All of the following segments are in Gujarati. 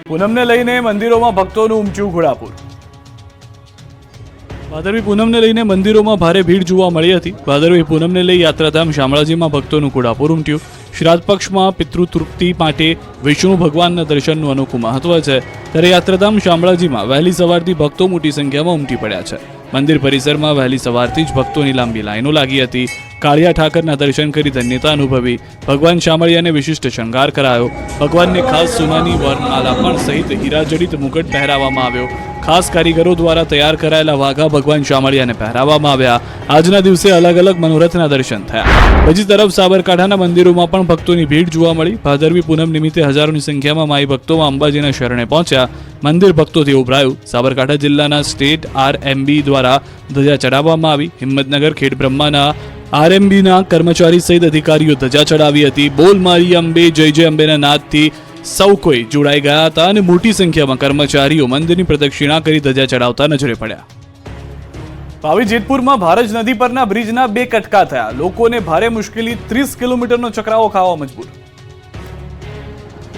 પૂનમને લઈને મંદિરોમાં ભક્તોનું ઉમટ્યું ઘોડાપુર. ભાદરવી પૂનમને લઈને મંદિરોમાં ભારે ભીડ જોવા મળી હતી. ભાદરવી પૂનમને લઈ યાત્રાધામ શામળાજીમાં ભક્તોનું ઘોડાપુર ઉમટ્યું. શ્રાદ્ધ પક્ષમાં પિતૃતૃપ્તિ માટે વિષ્ણુ ભગવાનના દર્શનનું અનોખું મહત્વ છે, ત્યારે યાત્રાધામ શામળાજીમાં વહેલી સવારથી ભક્તો મોટી સંખ્યામાં ઉમટી પડ્યા છે. મંદિર પરિસરમાં વહેલી સવારથી જ ભક્તોની લાંબી લાઈનો લાગી હતી. કાળિયા ઠાકરના દર્શન કરી ધન્યતા અનુભવી. ભગવાન શામળિયાને વિશિષ્ટ શણગાર કરાયો. ભગવાનને ખાસ સોનાની વરમાલા પણ સહિત હીરાજડિત મુકટ પહેરાવવામાં આવ્યો. ખાસ કારીગરો દ્વારા તૈયાર કરાયેલા વાઘા ભગવાન શામળિયાને પહેરાવવામાં આવ્યા. આજના દિવસે અલગ અલગ મનોરથના દર્શન થયા. બીજી તરફ સાબરકાંઠાના મંદિરોમાં પણ ભક્તોની ભીડ જોવા મળી. ભાદરવી પૂનમ નિમિત્તે હજારોની સંખ્યામાં માઈ ભક્તોમાં અંબાજીના શરણે પહોંચ્યા. મંદિર ભક્તોથી ઉભરાયું. સાબરકાંઠા જિલ્લાના સ્ટેટ આરએમબી દ્વારા ધજા ચડાવવામાં આવી. હિંમતનગર ખેડબ્રહ્માના આરએમબીના કર્મચારી સહિત અધિકારીઓ ધજા ચડાવી હતી. બોલ મારી અંબે જય જય અંબેના નાદથી સૌ કોઈ જોડાઈ ગયા હતા અને મોટી સંખ્યામાં કર્મચારીઓ મંદિરની પ્રદક્ષિણા કરી ધજા ચડાવતા નજરે પડ્યા. પાવી જેતપુરમાં ભારજ નદી પરના બ્રિજના 2 કટકા થયા. લોકોને ભારે મુશ્કેલી, 30 કિલોમીટરનો ચક્રાવો ખાવા મજબૂર.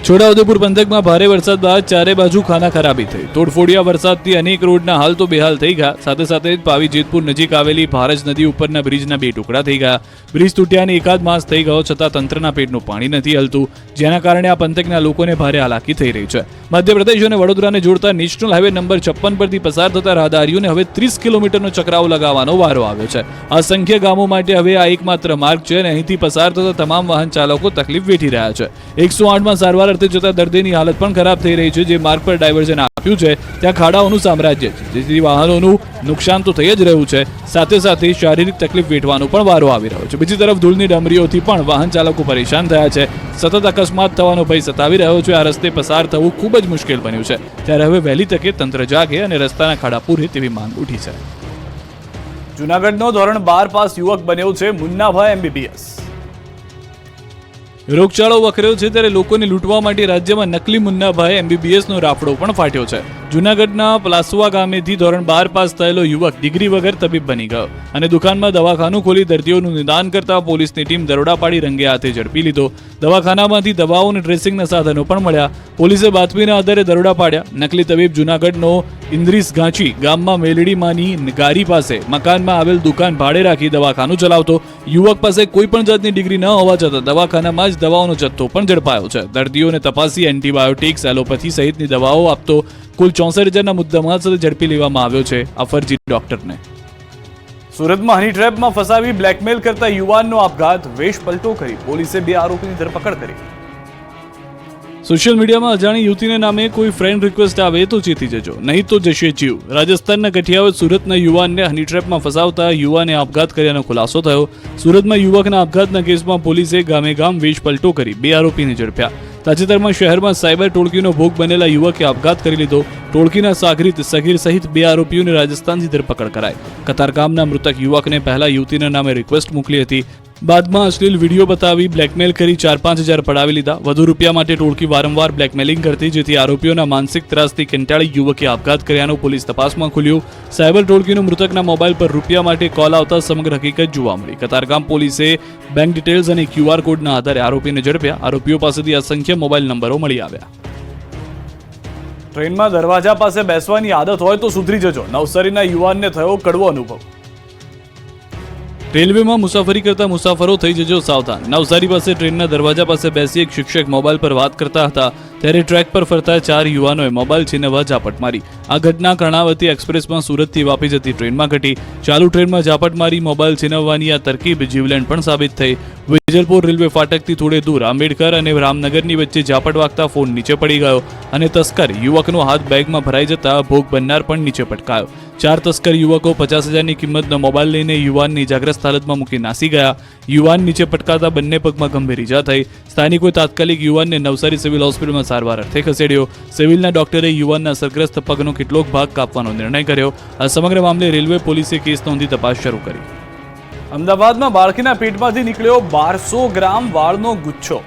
છોટાઉદેપુર પંથકમાં ભારે વરસાદ બાદ ચારે બાજુ ખાના ખરાબી થઈ. તોડફોડિયા વરસાદથી અનેક રોડના હાલ તો બેહાલ થઈ ગયા. સાથે સાથે જ પાવી જેતપુર નજીક આવેલી ભારજ નદી ઉપરના બ્રિજના 2 ટુકડા થઈ ગયા. બ્રિજ તૂટ્યાને એકાદ માસ થઈ ગયો છતાં તંત્રના પેટનું પાણી નથી હલતું, જેના કારણે આ પંથકના લોકોને ભારે હાલાકી થઈ રહી છે. મધ્યપ્રદેશ અને વડોદરાને જોડતા નેશનલ હાઈવે નંબર 56 પરથી પસાર થતા રાહદારીઓને હવે 30 કિલોમીટરનો ચક્રાવો લગાવવાનો વારો આવ્યો છે. અસંખ્ય ગામો માટે હવે આ એકમાત્ર માર્ગ છે અને અહીંથી પસાર થતા તમામ વાહન ચાલકો તકલીફ વેઠી રહ્યા છે. 108માં સારવાર અર્થે જતા દર્દીની હાલત પણ ખરાબ થઈ રહી છે. જે માર્ગ પર ડાયવર્ઝન આપ્યું છે ત્યાં ખાડાઓનું સામ્રાજ્ય છે, જેથી વાહનોનું નુકસાન તો થઈ જ રહ્યું છે, સાથે સાથે શારીરિક તકલીફ વેઠવાનો પણ વારો આવી રહ્યો છે. બીજી તરફ ધૂળની ડમરીઓથી પણ વાહન ચાલકો પરેશાન થયા છે. સતત અકસ્માત થવાનો ભય સતાવી રહ્યો છે. આ રસ્તે પસાર થવું ખૂબ જ મુશ્કેલ બન્યું છે, ત્યારે હવે વહેલી તકે તંત્ર જાગે અને રસ્તાના ખાડા પૂરે તેવી માંગ ઉઠી છે. જૂનાગઢનો ધોરણ 12 પાસ યુવક બન્યો છે મુન્નાભાઈ એમબીબીએસ. રોગચાળો વકર્યો છે ત્યારે લોકોને લૂંટવા માટે રાજ્યમાં નકલી મુન્નાભાઈ એમબીબીએસનો રાફડો પણ ફાટ્યો છે. જૂનાગઢના પલાસવા ગામેથી ધોરણ 12 પાસ થયેલો યુવક ડિગ્રી વગર તબીબ બની ગયો અને દુકાનમાં દવાખાનું ખોલી દર્દીઓનું નિદાન કરતા પોલીસની ટીમ દરોડા પાડી રંગે હાથે ઝડપી લીધો. દવાખાનામાંથી દવાઓ અને ડ્રેસિંગના સાધનો પણ મળ્યા. પોલીસે બાતમીના આધારે દરોડા પાડ્યા. નકલી તબીબ જૂનાગઢનો ઇન્દ્રીસ ગાંચી ગામમાં મેલડીમાંની ગારી પાસે મકાનમાં આવેલ દુકાન ભાડે રાખી દવાખાનું ચલાવતો. યુવક પાસે કોઈ પણ જાતની ડિગ્રી ન હોવા છતાં દવાખાનામાં જ દવાઓનો જથ્થો પણ ઝડપાયો છે. દર્દીઓને તપાસી એન્ટીબાયોટિક્સ, એલોપેથી સહિતની દવાઓ આપતો કુલ 64,000ના મુદ્દામાલ સાથે ઝડપી લેવામાં આવ્યો છે આ ફરજી ડોક્ટરને. સુરતમાં હની ટ્રેપમાં ફસાવી બ્લેકમેલ કરતા યુવાનનો આપઘાત, વેશ પલટો કરી પોલીસે 2 આરોપીની ધરપકડ કરી. સોશિયલ મીડિયામાં અજાણી યુવતીને નામે કોઈ ફ્રેન્ડ રિક્વેસ્ટ આવે તો ચેતી જજો, નહીં તો જશે જીવ. રાજસ્થાનના કઠિયાવાડ સુરતના યુવાનને હની ટ્રેપમાં ફસાવતા યુવાને આપઘાત કર્યાનો ખુલાસો થયો. સુરતમાં યુવકના આપઘાતના કેસમાં પોલીસે ગામે ગામ વેશ પલટો કરી 2 આરોપીને ઝડપ્યા. તાજેતરમાં શહેરમાં સાયબર ટોળકીનો ભોગ બનેલા યુવકે આપઘાત કરી લીધો. ટોળકીના સાગરીત સગીર સહિત 2 આરોપીઓને રાજસ્થાનથી ધરપકડ કરાઈ. કતારગામના મૃતક યુવકને પહેલા યુવતીના નામે રિક્વેસ્ટ મોકલી હતી, બાદમાં અશ્લીલ વિડીયો બતાવી બ્લેકમેલ કરી 4-5 હજાર પડાવી લીધા. વધુ રૂપિયા માટે ટોળકી વારંવાર બ્લેકમેલિંગ કરતી, જેથી આરોપીઓના માનસિક ત્રાસથી કંટાળી યુવકે આપઘાત કર્યાનું પોલીસ તપાસમાં ખુલ્યું. સાયબર ટોળકીનો મૃતકના મોબાઈલ પર રૂપિયા માટે કોલ આવતા સમગ્ર હકીકત જોવા મળી. કતારગામ પોલીસે બેંક ડિટેલ્સ અને QR કોડના આધારે આરોપીને ઝડપ્યા. આરોપીઓ પાસેથી અસંખ્ય મોબાઈલ નંબરો મળી આવ્યા. ટ્રેનમાં દરવાજા પાસે બેસવાની આદત હોય તો સુધરી જજો, નવસારીના યુવાનને થયો કડવો અનુભવ. રેલવેમાં મુસાફરી કરતા મુસાફરો થઈ જજો સાવધાન. નવસારી પાસે ટ્રેનના દરવાજા પાસે બેસી એક શિક્ષક મોબાઈલ પર વાત કરતા હતા, ત્યારે ટ્રેક પર ફરતા 4 યુવાનોએ મોબાઈલ છીનવવા ઝાપટ મારી. આ ઘટના કર્ણાવતી એક્સપ્રેસમાં સુરતથી વાપી જતી ટ્રેનમાં ઘટી. ચાલુ ટ્રેનમાં ઝાપટ મારી મોબાઈલ છીનવવાની આ તરકીબ જીવલેણ પણ સાબિત થઈ. વેજલપુર રેલવે ફાટકથી થોડે દૂર આંબેડકર અને રામનગરની વચ્ચે ઝાપટ વાગતા ફોન નીચે પડી ગયો અને તસ્કર યુવકનો હાથ બેગમાં ભરાઈ જતા ભોગ બનનાર પણ નીચે પટકાયો. 4 તસ્કર યુવકો 50,000ની કિંમતનો મોબાઈલ લઈને યુવાનને ઇજાગ્રસ્ત હાલતમાં મૂકી નાસી ગયા. યુવાન નીચે પટકાતા બંને પગમાં ગંભીર ઇજા થઈ. સ્થાનિકોએ તાત્કાલિક યુવાનને નવસારી સિવિલ હોસ્પિટલમાં સારવાર અર્થે ખસેડ્યો. સિવિલના ડોક્ટરે યુવાનના અસરગ્રસ્ત પગનો કેટલોક ભાગ કાપવાનો નિર્ણય કર્યો. આ સમગ્ર મામલે રેલવે પોલીસે કેસ નોંધી તપાસ શરૂ કરી. અમદાવાદમાં બાળકીના પેટમાંથી નીકળ્યો 1200 ગ્રામ વાળનો ગુચ્છો.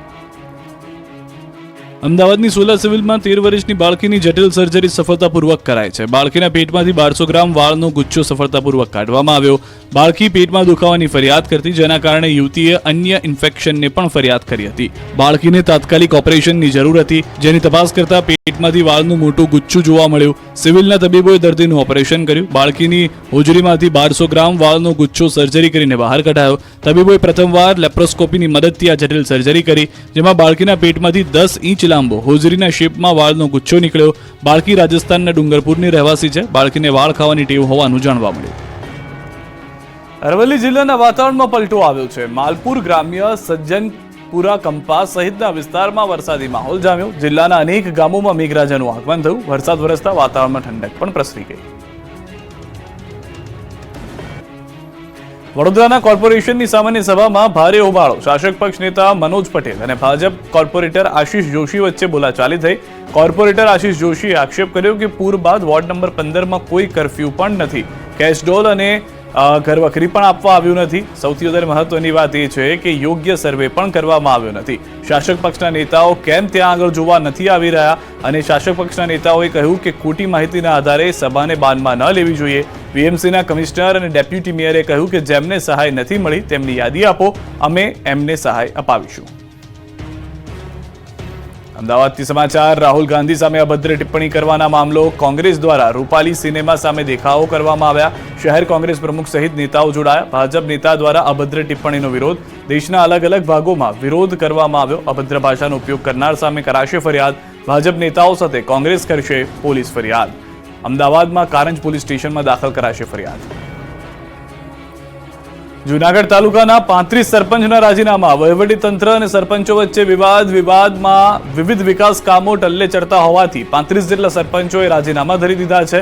અમદાવાદની સોલા સિવિલમાં 13 વર્ષની બાળકીની જટિલ સર્જરી સફળતાપૂર્વક કરાઈ છે. બાળકીના પેટમાંથી 1200 ગ્રામ વાળનો ગુચ્છો સફળતાપૂર્વક કાઢવામાં આવ્યો. બાળકી પેટમાં દુખાવાની ફરિયાદ કરતી, જેના કારણે યુવતીએ અન્ય ઇન્ફેક્શનને પણ ફરિયાદ કરી હતી. બાળકીને તાત્કાલિક ઓપરેશનની જરૂર હતી, જેની તપાસ કરતા પેટમાંથી વાળનું મોટું ગુચ્છું જોવા મળ્યું. સિવિલના તબીબોએ દર્દીનું ઓપરેશન કર્યું. બાળકીની હોજરીમાંથી 1200 ગ્રામ વાળનો ગુચ્છો સર્જરી કરીને બહાર કઢાયો. તબીબોએ પ્રથમવાર લેપ્રોસ્કોપીની મદદથી આ જટિલ સર્જરી કરી, જેમાં બાળકીના પેટમાંથી 10 ઇંચ લાંબો હોજરીના શેપમાં વાળનો ગુચ્છો નીકળ્યો. બાળકી રાજસ્થાનના ડુંગરપુરની રહેવાસી છે. બાળકીને વાળ ખાવાની ટેવ હોવાનું જાણવા મળ્યું. અરવલ્લી જિલ્લાના વાતાવરણમાં પલટો આવ્યો છે. માલપુર ગ્રામ્ય, સજ્જનપુરા, કંપા સહિતના વિસ્તારમાં વરસાદી માહોલ જામ્યો. જિલ્લાના અનેક ગામોમાં મેઘરાજાનું આગમન થયું. વરસાદ વરસતા વાતાવરણમાં ઠંડક પણ પ્રસરી ગઈ. વડોદરાના કોર્પોરેશનની સામાન્ય સભામાં ભારે હોબાળો. શાસક પક્ષ નેતા મનોજ પટેલ અને ભાજપ કોર્પોરેટર આશિષ જોશી વચ્ચે બોલાચાલી થઈ. કોર્પોરેટર આશિષ જોશીએ આક્ષેપ કર્યો કે પૂર બાદ વોર્ડ નંબર 15માં કોઈ કર્ફ્યુ પણ નથી. કેશડોલ અને ઘરવખરી પણ આપવા આવ્યું નથી. સૌથી વધારે મહત્વની વાત એ છે કે યોગ્ય સર્વે પણ કરવામાં આવ્યો નથી. શાસક પક્ષના નેતાઓ કેમ ત્યાં આગળ જોવા નથી આવી રહ્યા? અને શાસક પક્ષના નેતાઓએ કહ્યું કે ખોટી માહિતીના આધારે સભાને બાનમાં ન લેવી જોઈએ. વીએમસીના કમિશનર અને ડેપ્યુટી મેયરે કહ્યું કે જેમને સહાય નથી મળી તેમની યાદી આપો, અમે એમને સહાય અપાવીશું. અમદાવાદથી સમાચાર. રાહુલ ગાંધી સામે અભદ્ર ટિપ્પણી કરવાના મામલો. કોંગ્રેસ દ્વારા રૂપાલી સિનેમા સામે દેખાવો કરવામાં આવ્યા. શહેર કોંગ્રેસ પ્રમુખ સહિત નેતાઓ જોડાયા. ભાજપ નેતા દ્વારા અભદ્ર ટિપ્પણીનો વિરોધ. દેશના અલગ અલગ ભાગોમાં વિરોધ કરવામાં આવ્યો. અભદ્ર ભાષાનો ઉપયોગ કરનાર સામે કરાશે ફરિયાદ. ભાજપ નેતાઓ સાથે કોંગ્રેસ કરશે પોલીસ ફરિયાદ. અમદાવાદમાં કારંજ પોલીસ સ્ટેશનમાં દાખલ કરાશે ફરિયાદ. જૂનાગઢ તાલુકાના 35 સરપંચના રાજીનામા. વહીવટીતંત્ર અને સરપંચો વચ્ચે વિવાદમાં વિવિધ વિકાસ કામો ટલ્લે ચડતા હોવાથી 35 જેટલા સરપંચોએ રાજીનામા ધરી દીધા છે.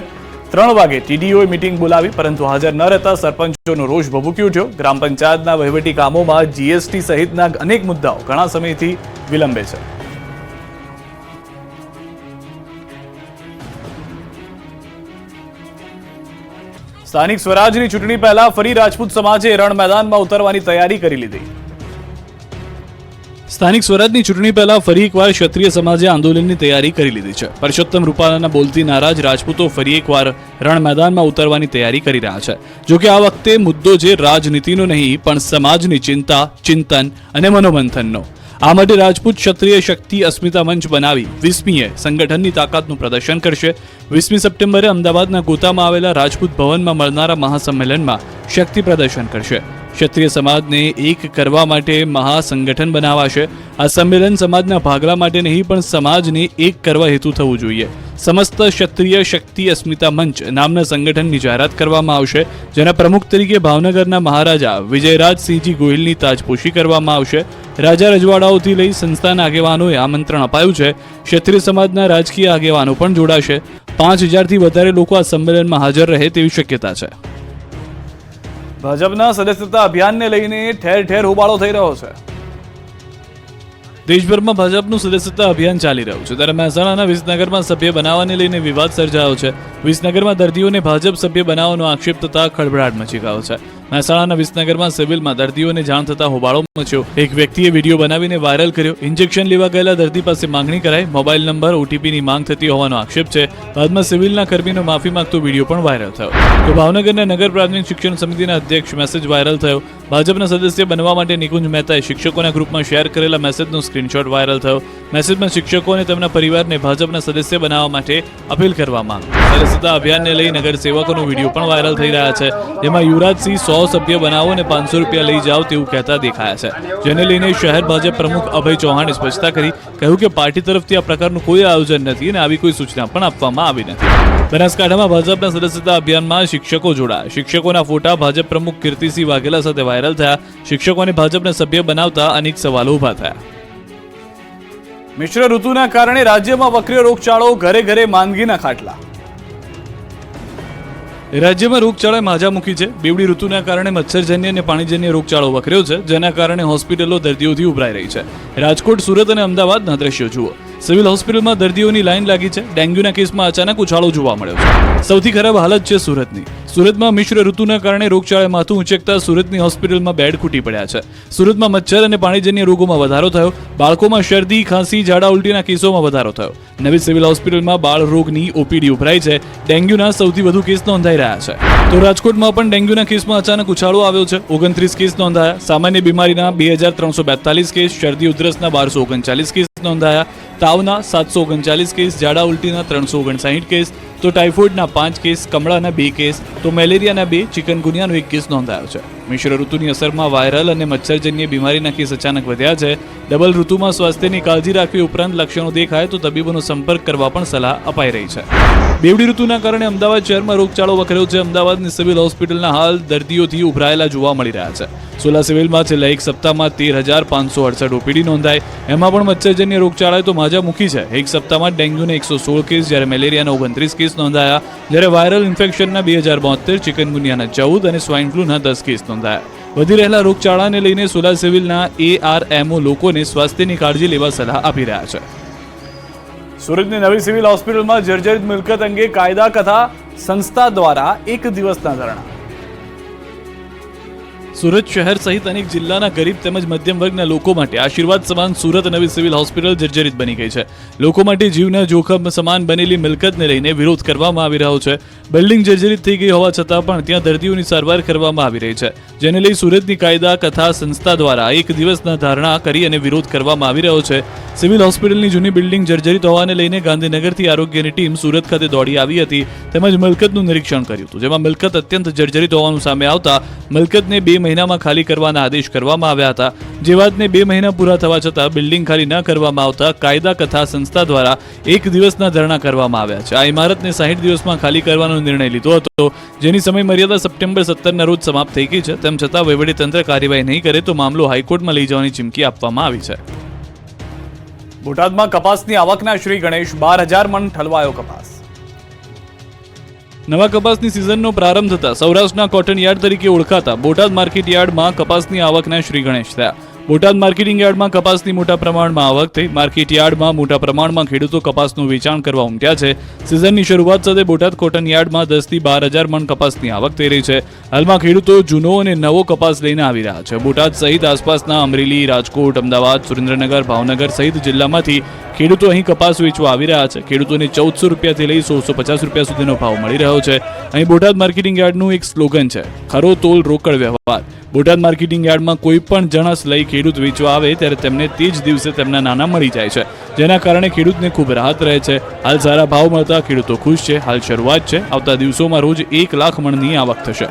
3 વાગે ટીડીઓએ મીટિંગ બોલાવી, પરંતુ હાજર ન રહેતા સરપંચોનો રોષ ભભૂકી ઉઠ્યો. ગ્રામ પંચાયતના વહીવટી કામોમાં જીએસટી સહિતના અનેક મુદ્દાઓ ઘણા સમયથી વિલંબે છે. સ્થાનિક સ્વરાજની ચૂંટણી પહેલા ફરી રાજપૂત સમાજે રણ મેદાનમાં ઉતરવાની તૈયારી કરી લીધી. સ્થાનિક સ્વરાજની ચૂંટણી પહેલા ફરી એકવાર ક્ષત્રિય સમાજે આંદોલનની તૈયારી કરી લીધી છે. પરસોત્તમ રૂપાલાના બોલતી નારાજ રાજપૂતો ફરી એકવાર રણ મેદાનમાં ઉતરવાની તૈયારી કરી રહ્યા છે. જોકે આ વખતે મુદ્દો જે રાજનીતિનો નહીં, પણ સમાજની ચિંતા, ચિંતન અને મનોમંથનનો. આ માટે રાજપૂત ક્ષત્રિય શક્તિ અસ્મિતા મંચ બનાવી 20મીએ સંગઠનની તાકાતનું પ્રદર્શન કરશે. 20મી સપ્ટેમ્બરે અમદાવાદના ગોતામાં આવેલા રાજપૂત ભવનમાં મળનારા મહાસંમેલનમાં શક્તિ પ્રદર્શન કરશે. ક્ષત્રિય સમાજને એક કરવા માટે મહાસંગઠન બનાવાશે. આ સંમેલન સમાજના ભાગલા માટે નહીં, પણ સમાજને એક કરવા હેતુ થવું જોઈએ. સમસ્ત ક્ષત્રિય શક્તિ અસ્મિતા મંચ નામના સંગઠનની જાહેરાત કરવામાં આવશે, જેના પ્રમુખ તરીકે ભાવનગરના મહારાજા વિજયરાજસિંહજી ગોહિલની તાજપોશી કરવામાં આવશે. રાજા રજવાડાઓથી લઈ સંસ્થાના આગેવાનોએ આમંત્રણ અપાયું છે. ક્ષત્રિય સમાજના રાજકીય આગેવાનો પણ જોડાશે. 5000થી વધારે લોકો આ સંમેલનમાં હાજર રહે તેવી શક્યતા છે. ભાજપના સદસ્યતા અભિયાનને લઈને ઠેર ઠેર હોબાળો થઈ રહ્યો છે. દેશભરમાં ભાજપનું સદસ્યતા અભિયાન ચાલી રહ્યું છે, ત્યારે મહેસાણાના વિસનગરમાં સભ્ય બનાવવાને લઈને વિવાદ સર્જાયો છે. વિસનગરમાં દર્દીઓને ભાજપ સભ્ય બનાવવાનો આક્ષેપ થતા ખળભળાટ મચી ગયો છે. મહેસાણાના વિસનગરમાં સિવિલમાં દર્દીઓને જાણ થતા હોબાળો મચ્યો. એક વ્યક્તિએ વિડીયો બનાવીને વાયરલ કર્યો. ઇન્જેક્શન લેવા ગયેલા દર્દી પાસે માંગણી કરાઈ. મોબાઈલ નંબર, ઓટીપીની માંગ થતી હોવાનો આક્ષેપ છે. બાદમાં સિવિલના કર્મીનો માફી માંગતો વિડીયો પણ વાયરલ થયો. તો ભાવનગરના નગર પ્રાથમિક શિક્ષણ સમિતિના અધ્યક્ષ મેસેજ વાયરલ થયો. ભાજપના સદસ્ય બનવા માટે નિકુંજ મહેતાએ શિક્ષકોના ગ્રુપમાં શેર કરેલા મેસેજનો સ્ક્રીનશોટ વાયરલ થયો. મેસેજમાં શિક્ષકો અને તેમના પરિવારને ભાજપના સદસ્ય બનાવવા માટે અપીલ કરવામાં આવી. સદસ્યતા અભિયાનને લઈ નગર સેવકોનો વિડીયો પણ વાયરલ થઈ રહ્યા છે, જેમાં યુવરાજસિંહ 100 સભ્ય બનાવો અને 500 રૂપિયા લઈ જાઓ તેવું કહેતા દેખાયા છે. જેને લઈને શહેર ભાજપ પ્રમુખ અભય ચૌહાણે સ્પષ્ટતા કરી. કહ્યું કે પાર્ટી તરફથી આ પ્રકારનું કોઈ આયોજન નથી અને આવી કોઈ સૂચના પણ આપવામાં આવી નથી. બનાસકાંઠામાં ભાજપના સદસ્યતા અભિયાનમાં શિક્ષકો જોડાયા. શિક્ષકોના ફોટા ભાજપ પ્રમુખ કીર્તિસિંહ વાઘેલા સાથે વાયરલ થયા. શિક્ષકોને ભાજપના સભ્ય બનાવતા અનેક સવાલો ઉભા થયા. મિશ્ર ઋતુના કારણે રાજ્યમાં વકર્યો રોગચાળો. ઘરે ઘરે માંદગીના ખાટલા. રાજ્યમાં રોગચાળાએ માજા મૂકી છે. બેવડી ઋતુના કારણે મચ્છરજન્ય અને પાણીજન્ય રોગચાળો વકર્યો છે, જેના કારણે હોસ્પિટલો દર્દીઓથી ઉભરાઈ રહી છે. રાજકોટ, સુરત અને અમદાવાદના દ્રશ્યો જુઓ. સિવિલ હોસ્પિટલમાં દર્દીઓની લાઈન લાગી છે. ડેન્ગ્યુના કેસમાં અચાનક ઉછાળો જોવા મળ્યો છે. સૌથી ખરાબ હાલત છે સુરતની. સુરતમાં મિશ્ર ઋતુના કારણે રોગચાળાએ માથું ઉંચકતા સુરતની હોસ્પિટલમાં બેડ ખૂટી પડ્યા છે. સુરતમાં મચ્છર અને પાણીજન્ય રોગોમાં વધારો થયો. બાળકોમાં શરદી, ખાંસી, ઝાડા ઉલટીના કેસોમાં વધારો થયો. નવી સિવિલ હોસ્પિટલમાં બાળ રોગની ઓપીડી ઉભરાઈ છે. ડેન્ગ્યુના સૌથી વધુ કેસ નોંધાઈ રહ્યા છે. તો રાજકોટમાં પણ ડેન્ગ્યુના કેસમાં અચાનક ઉછાળો આવ્યો છે. 29 કેસ નોંધાયા. સામાન્ય બીમારીના 2342 કેસ, શરદી ઉધરસના 1239 કેસ નોંધાયા. તાવના 739 કેસ, ઝાડા ઉલટીના 359 કેસ, તો ટાઇફોઇડના 5 કેસ, કમળાના 2 કેસ, તો મેલેરિયાના 2, ચિકનગુનિયાનો 1 કેસ નોંધાયો છે. મિશ્ર ઋતુની અસરમાં વાયરલ અને મચ્છરજન્ય બીમારીના કેસ અચાનક વધ્યા છે. ડબલ ઋતુમાં સ્વાસ્થ્યની કાળજી રાખવી ઉપરાંત લક્ષણો દેખાય તો તબીબોનો સંપર્ક કરવા પણ સલાહ અપાઈ રહી છે. બેવડી ઋતુના કારણે અમદાવાદ શહેરમાં રોગચાળો વકર્યો છે. અમદાવાદની સિવિલ હોસ્પિટલના હાલ દર્દીઓથી ઉભરાયેલા જોવા મળી રહ્યા છે. સોલા સિવિલમાં છેલ્લા એક સપ્તાહમાં 13,568 ઓપીડી નોંધાઈ. એમાં પણ મચ્છરજન્ય રોગચાળાએ તો માજા મૂકી છે. એક સપ્તાહમાં ડેન્ગ્યુના 116 કેસ, જ્યારે મેલેરિયાના 29 કેસ નોંધાયા, જ્યારે વાયરલ ઇન્ફેક્શનના 2072, ચિકનગુનિયાના 14 અને સ્વાઇન ફ્લૂના 10 કેસ નોંધાયા. વધી રહેલા રોગચાળાને લઈને સોલા સિવિલના ARMO લોકોને સ્વાસ્થ્યની કાળજી લેવા સલાહ આપી રહ્યા છે. સુરતની નવી સિવિલ હોસ્પિટલમાં જર્જરિત મિલકત અંગે કાયદા કથા સંસ્થા દ્વારા 1 દિવસના ધરણા. સુરત શહેર સહિત અનેક જિલ્લાના ગરીબ તેમજ મધ્યમ વર્ગના લોકો માટે આશીર્વાદ સમાન સુરત નવી સિવિલ હોસ્પિટલ જર્જરિત બની ગઈ છે. લોકો માટે જીવના જોખમ સમાન બનેલી મિલકતને લઈને વિરોધ કરવામાં આવી રહ્યો છે. બિલ્ડિંગ જર્જરિત થઈ ગઈ હોવા છતાં પણ ત્યાં દર્દીઓની સારવાર કરવામાં આવી રહી છે, જેને લઈ સુરતની કાયદા કથા સંસ્થા દ્વારા 1 દિવસના ધારણા કરી અને વિરોધ કરવામાં આવી રહ્યો છે. સિવિલ હોસ્પિટલની જૂની બિલ્ડિંગ જર્જરિત હોવાને લઈને ગાંધીનગરથી આરોગ્યની ટીમ સુરત ખાતે દોડી આવી હતી, તેમજ મિલકતનું નિરીક્ષણ કર્યું હતું, જેમાં મિલકત અત્યંત જર્જરિત હોવાનું સામે આવતા મિલકતને 2 મહિનામાં ખાલી કરવાના આદેશ કરવામાં આવ્યા હતા. જે વાતને 2 મહિના પૂરા થવા છતાં બિલ્ડિંગ ખાલી ન કરવામાં આવતા કાયદા કથા સંસ્થા દ્વારા 1 દિવસના ધરણા કરવામાં આવ્યા છે. આ ઇમારતને 60 દિવસમાં ખાલી કરવાનો નિર્ણય લીધો હતો, જેની સમય મર્યાદા સપ્ટેમ્બર 17ના રોજ સમાપ્ત થઈ ગઈ છે. તેમ છતાં વહીવટીતંત્ર કાર્યવાહી નહીં કરે તો મામલો હાઈકોર્ટમાં લઈ જવાની ચીમકી આપવામાં આવી છે. બોટાદમાં કપાસની આવકના શ્રી ગણેશ 12,000 મણ ઠલવાયો કપાસ. નવા કપાસની સિઝનનો પ્રારંભ થતા સૌરાષ્ટ્રના કોટન યાર્ડ તરીકે ઓળખાતા બોટાદ માર્કેટ યાર્ડમાં કપાસની આવકના શ્રી ગણેશ થયા. બોટાદ માર્કેટિંગ યાર્ડમાં કપાસની મોટા પ્રમાણમાં આવક થઈ. માર્કેટ યાર્ડમાં મોટા પ્રમાણમાં ખેડૂતો કપાસનું વેચાણ કરવા ઉમટ્યા છે. સિઝનની શરૂઆત સાથે બોટાદ કોટન યાર્ડમાં 10 થી 12,000 મણ કપાસની આવક થઈ રહી છે. હાલમાં ખેડૂતો જૂનો અને નવો કપાસ લઈને આવી રહ્યા છે. બોટાદ સહિત આસપાસના અમરેલી, રાજકોટ, અમદાવાદ, સુરેન્દ્રનગર, ભાવનગર સહિત જિલ્લામાંથી ખેડૂતો અહીં કપાસ વેચવા આવી રહ્યા છે. ખેડૂતોને 1,400 રૂપિયાથી લઈ 1,650 રૂપિયા સુધીનો ભાવ મળી રહ્યો છે. અહીં બોટાદ માર્કેટિંગ યાર્ડનું એક સ્લોગન છે, ખરો તોલ રોકડ વ્યવહાર. બોટાદ માર્કેટિંગ યાર્ડમાં કોઈ પણ જણસ લઈ ખેડૂત વેચવા આવે ત્યારે તેમને તે જ દિવસે તેમના નાના મળી જાય છે, જેના કારણે ખેડૂતને ખૂબ રાહત રહે છે. હાલ સારા ભાવ મળતા ખેડૂતો ખુશ છે. હાલ શરૂઆત છે, આવતા દિવસોમાં રોજ 1 લાખ મણની આવક થશે.